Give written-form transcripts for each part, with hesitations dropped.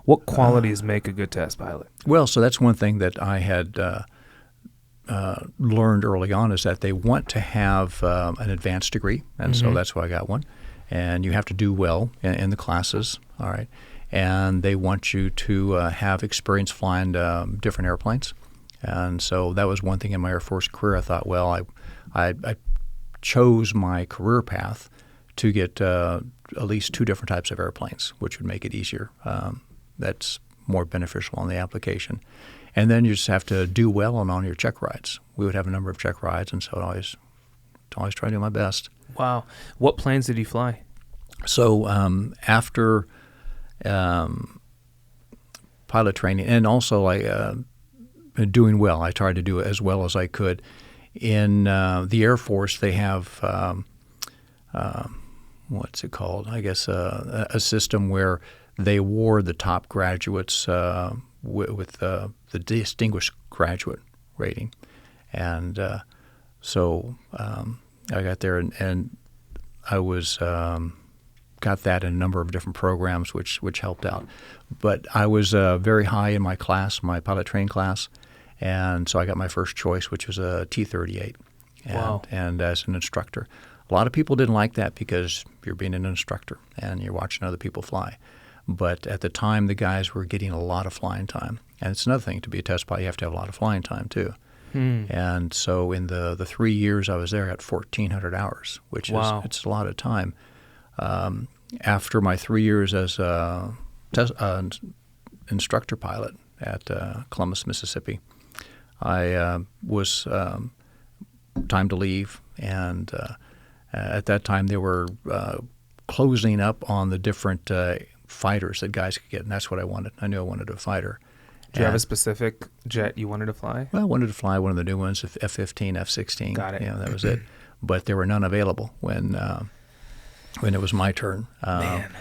What qualities make a good test pilot? Well, so that's one thing that I had learned early on is that they want to have an advanced degree, and so that's why I got one. And you have to do well in the classes, all right? And they want you to have experience flying different airplanes. And so that was one thing in my Air Force career. I thought, well, I chose my career path to get at least 2 different types of airplanes, which would make it easier. That's more beneficial on the application. And then you just have to do well on your check rides. We would have a number of check rides, and so I always try to do my best. Wow. What planes did you fly? So after pilot training, and also doing well, I tried to do as well as I could. In the Air Force, they have what's it called? I guess a system where they award the top graduates with the distinguished graduate rating, and so I got there and I was got that in a number of different programs, which helped out. But I was very high in my class, my pilot training class, and so I got my first choice, which was a T-38, and as an instructor. A lot of people didn't like that because you're being an instructor and you're watching other people fly. But at the time, the guys were getting a lot of flying time. And it's another thing, to be a test pilot, you have to have a lot of flying time too. And so in the 3 years I was there, I got 1,400 hours, which it's a lot of time. After my 3 years as instructor pilot at Columbus, Mississippi, I was time to leave, and at that time they were closing up on the different fighters that guys could get, and that's what I wanted. I knew I wanted a fighter. Do you have a specific jet you wanted to fly? Well, I wanted to fly one of the new ones, F-15, F-16. Got it. That was it. But there were none available when it was my turn. Man.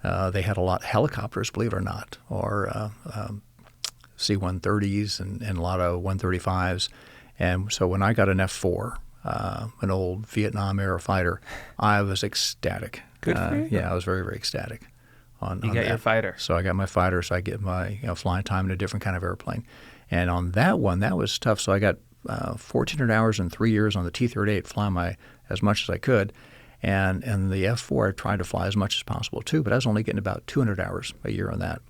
They had a lot of helicopters, believe it or not, or C-130s and a lot of 135s. And so when I got an F-4, an old Vietnam era fighter, I was ecstatic. Good for you. Yeah, I was very, very ecstatic. You got your fighter. So I got my fighter, so I get my flying time in a different kind of airplane. And on that one, that was tough. So I got 1,400 hours in 3 years on the T-38, flying as much as I could. And the F-4, I tried to fly as much as possible too, but I was only getting about 200 hours a year on that.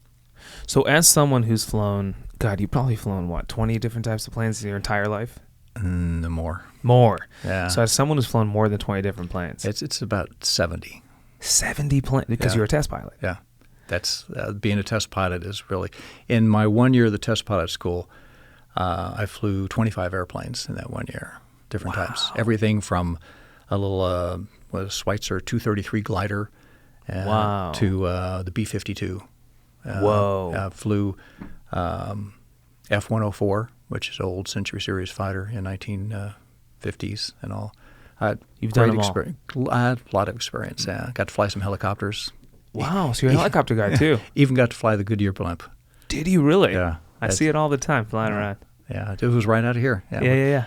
So as someone who's flown, God, you've probably flown, 20 different types of planes in your entire life? More. More. Yeah. So as someone who's flown more than 20 different planes. It's about 70. 70 planes, because you're a test pilot. Yeah. That's being a test pilot is really, in my 1 year of the test pilot school, I flew 25 airplanes in that 1 year, different types. Everything from a little Schweitzer 233 glider to the B-52. Flew F-104, which is an old Century Series fighter in 1950s and all. You've done them all. I had a lot of experience. Got to fly some helicopters. Wow, so you're a helicopter guy too. Even got to fly the Goodyear blimp. Did you really? Yeah. I see it all the time flying around. Yeah, it was right out of here. Yeah.